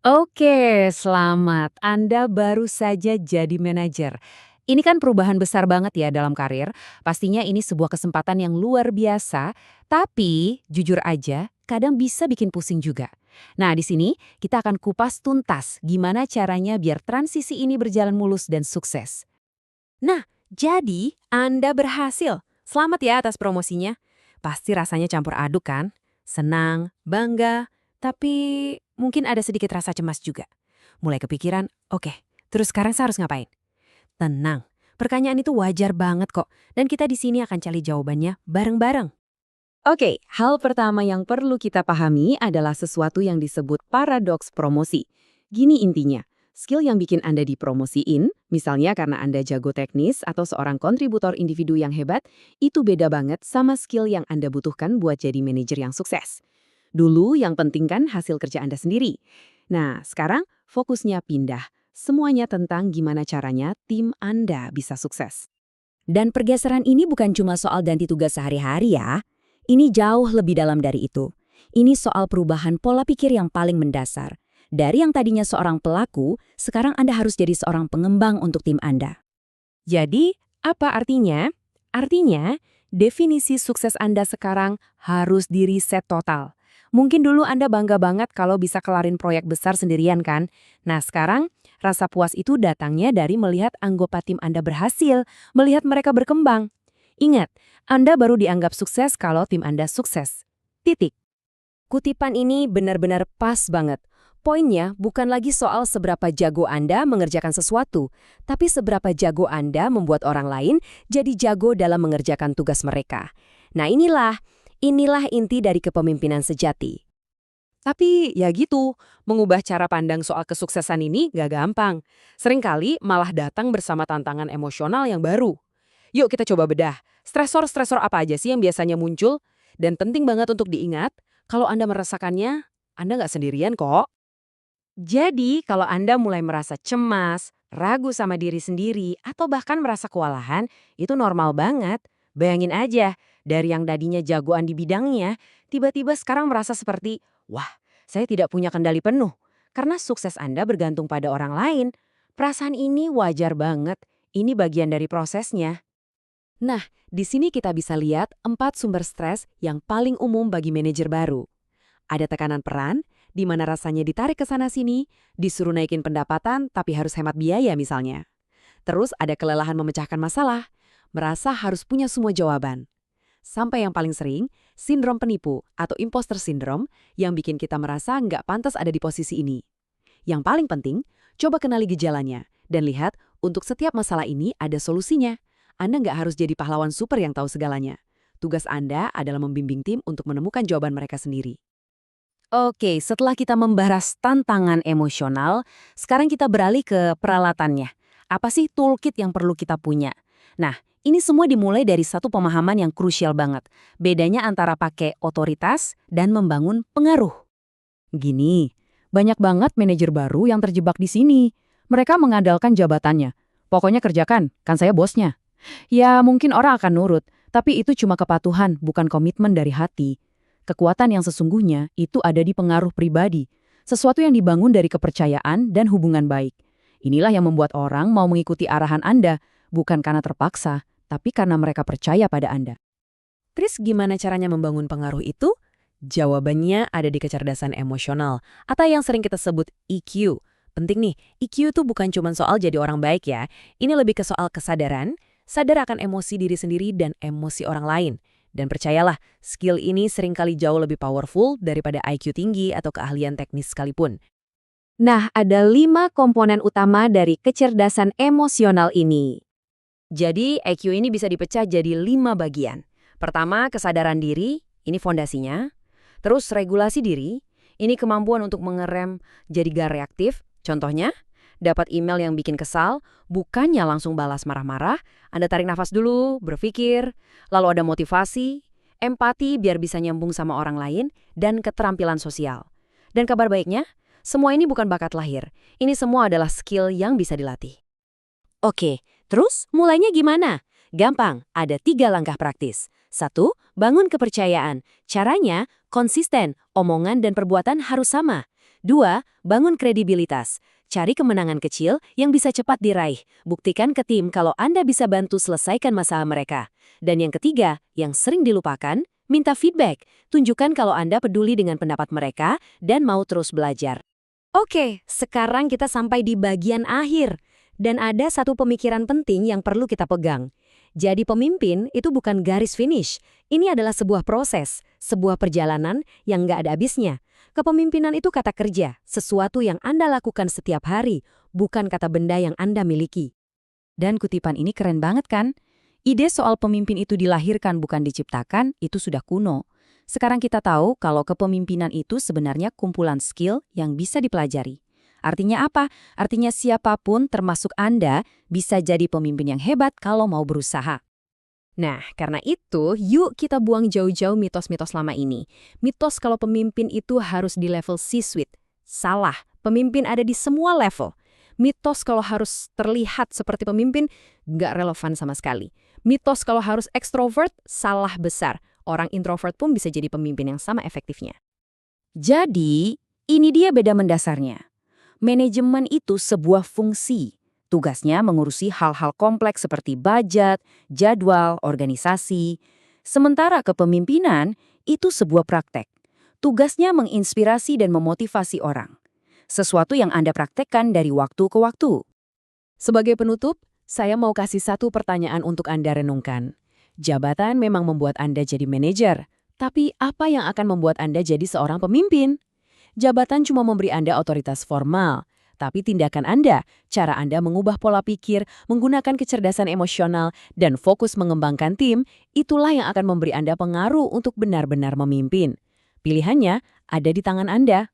Oke, selamat. Anda baru saja jadi manajer. Ini kan perubahan besar banget ya dalam karir. Pastinya ini sebuah kesempatan yang luar biasa, tapi jujur aja, kadang bisa bikin pusing juga. Nah, di sini kita akan kupas tuntas gimana caranya biar transisi ini berjalan mulus dan sukses. Nah, jadi Anda berhasil. Selamat ya atas promosinya. Pasti rasanya campur aduk kan? Senang, bangga, tapi mungkin ada sedikit rasa cemas juga. Mulai kepikiran, oke, terus sekarang saya harus ngapain? Tenang, pertanyaan itu wajar banget kok, dan kita di sini akan cari jawabannya bareng-bareng. Oke, hal pertama yang perlu kita pahami adalah sesuatu yang disebut paradoks promosi. Gini intinya, skill yang bikin Anda dipromosiin, misalnya karena Anda jago teknis atau seorang kontributor individu yang hebat, itu beda banget sama skill yang Anda butuhkan buat jadi manajer yang sukses. Dulu yang penting kan hasil kerja Anda sendiri. Nah, sekarang fokusnya pindah. Semuanya tentang gimana caranya tim Anda bisa sukses. Dan pergeseran ini bukan cuma soal ganti tugas sehari-hari ya. Ini jauh lebih dalam dari itu. Ini soal perubahan pola pikir yang paling mendasar. Dari yang tadinya seorang pelaku, sekarang Anda harus jadi seorang pengembang untuk tim Anda. Jadi, apa artinya? Artinya, definisi sukses Anda sekarang harus di-reset total. Mungkin dulu Anda bangga banget kalau bisa kelarin proyek besar sendirian kan? Nah sekarang, rasa puas itu datangnya dari melihat anggota tim Anda berhasil, melihat mereka berkembang. Ingat, Anda baru dianggap sukses kalau tim Anda sukses. Titik. Kutipan ini benar-benar pas banget. Poinnya bukan lagi soal seberapa jago Anda mengerjakan sesuatu, tapi seberapa jago Anda membuat orang lain jadi jago dalam mengerjakan tugas mereka. Nah inilah inti dari kepemimpinan sejati. Tapi ya gitu, mengubah cara pandang soal kesuksesan ini gak gampang. Seringkali malah datang bersama tantangan emosional yang baru. Yuk kita coba bedah, stresor-stresor apa aja sih yang biasanya muncul? Dan penting banget untuk diingat, kalau Anda merasakannya, Anda nggak sendirian kok. Jadi, kalau Anda mulai merasa cemas, ragu sama diri sendiri, atau bahkan merasa kewalahan, itu normal banget. Bayangin aja, dari yang tadinya jagoan di bidangnya, tiba-tiba sekarang merasa seperti, wah, saya tidak punya kendali penuh. Karena sukses Anda bergantung pada orang lain. Perasaan ini wajar banget. Ini bagian dari prosesnya. Nah, di sini kita bisa lihat 4 sumber stres yang paling umum bagi manajer baru. Ada tekanan peran, di mana rasanya ditarik ke sana-sini, disuruh naikin pendapatan tapi harus hemat biaya misalnya. Terus ada kelelahan memecahkan masalah, merasa harus punya semua jawaban. Sampai yang paling sering, sindrom penipu atau imposter syndrome yang bikin kita merasa nggak pantas ada di posisi ini. Yang paling penting, coba kenali gejalanya dan lihat untuk setiap masalah ini ada solusinya. Anda nggak harus jadi pahlawan super yang tahu segalanya. Tugas Anda adalah membimbing tim untuk menemukan jawaban mereka sendiri. Oke, setelah kita membahas tantangan emosional, sekarang kita beralih ke peralatannya. Apa sih toolkit yang perlu kita punya? Nah, ini semua dimulai dari satu pemahaman yang krusial banget. Bedanya antara pakai otoritas dan membangun pengaruh. Gini, banyak banget manajer baru yang terjebak di sini. Mereka mengandalkan jabatannya. Pokoknya kerjakan, kan saya bosnya. Ya, mungkin orang akan nurut, tapi itu cuma kepatuhan, bukan komitmen dari hati. Kekuatan yang sesungguhnya itu ada di pengaruh pribadi, sesuatu yang dibangun dari kepercayaan dan hubungan baik. Inilah yang membuat orang mau mengikuti arahan Anda, bukan karena terpaksa, tapi karena mereka percaya pada Anda. Terus gimana caranya membangun pengaruh itu? Jawabannya ada di kecerdasan emosional, atau yang sering kita sebut EQ. Penting nih, EQ itu bukan cuma soal jadi orang baik ya, ini lebih ke soal kesadaran, sadar akan emosi diri sendiri dan emosi orang lain. Dan percayalah, skill ini seringkali jauh lebih powerful daripada IQ tinggi atau keahlian teknis sekalipun. Nah, ada 5 komponen utama dari kecerdasan emosional ini. Jadi, IQ ini bisa dipecah jadi 5 bagian. Pertama, kesadaran diri, ini fondasinya. Terus, regulasi diri, ini kemampuan untuk mengerem jadi gak reaktif. Contohnya, dapat email yang bikin kesal, bukannya langsung balas marah-marah, Anda tarik nafas dulu, berpikir, lalu ada motivasi, empati biar bisa nyambung sama orang lain, dan keterampilan sosial. Dan kabar baiknya, semua ini bukan bakat lahir. Ini semua adalah skill yang bisa dilatih. Oke, terus mulainya gimana? Gampang, ada 3 langkah praktis. 1. Bangun kepercayaan. Caranya konsisten, omongan dan perbuatan harus sama. 2. Bangun kredibilitas. Cari kemenangan kecil yang bisa cepat diraih. Buktikan ke tim kalau Anda bisa bantu selesaikan masalah mereka. Dan yang ketiga, yang sering dilupakan, minta feedback. Tunjukkan kalau Anda peduli dengan pendapat mereka dan mau terus belajar. Oke, sekarang kita sampai di bagian akhir. Dan ada satu pemikiran penting yang perlu kita pegang. Jadi pemimpin itu bukan garis finish. Ini adalah sebuah proses, sebuah perjalanan yang nggak ada habisnya. Kepemimpinan itu kata kerja, sesuatu yang Anda lakukan setiap hari, bukan kata benda yang Anda miliki. Dan kutipan ini keren banget kan? Ide soal pemimpin itu dilahirkan bukan diciptakan, itu sudah kuno. Sekarang kita tahu kalau kepemimpinan itu sebenarnya kumpulan skill yang bisa dipelajari. Artinya apa? Artinya siapapun termasuk Anda bisa jadi pemimpin yang hebat kalau mau berusaha. Nah, karena itu, yuk kita buang jauh-jauh mitos-mitos lama ini. Mitos kalau pemimpin itu harus di level C-suite. Salah, pemimpin ada di semua level. Mitos kalau harus terlihat seperti pemimpin, nggak relevan sama sekali. Mitos kalau harus ekstrovert, salah besar. Orang introvert pun bisa jadi pemimpin yang sama efektifnya. Jadi, ini dia beda mendasarnya. Manajemen itu sebuah fungsi. Tugasnya mengurusi hal-hal kompleks seperti budget, jadwal, organisasi. Sementara kepemimpinan itu sebuah praktek. Tugasnya menginspirasi dan memotivasi orang. Sesuatu yang Anda praktekkan dari waktu ke waktu. Sebagai penutup, saya mau kasih satu pertanyaan untuk Anda renungkan. Jabatan memang membuat Anda jadi manajer, tapi apa yang akan membuat Anda jadi seorang pemimpin? Jabatan cuma memberi Anda otoritas formal, tapi tindakan Anda, cara Anda mengubah pola pikir, menggunakan kecerdasan emosional, dan fokus mengembangkan tim, itulah yang akan memberi Anda pengaruh untuk benar-benar memimpin. Pilihannya ada di tangan Anda.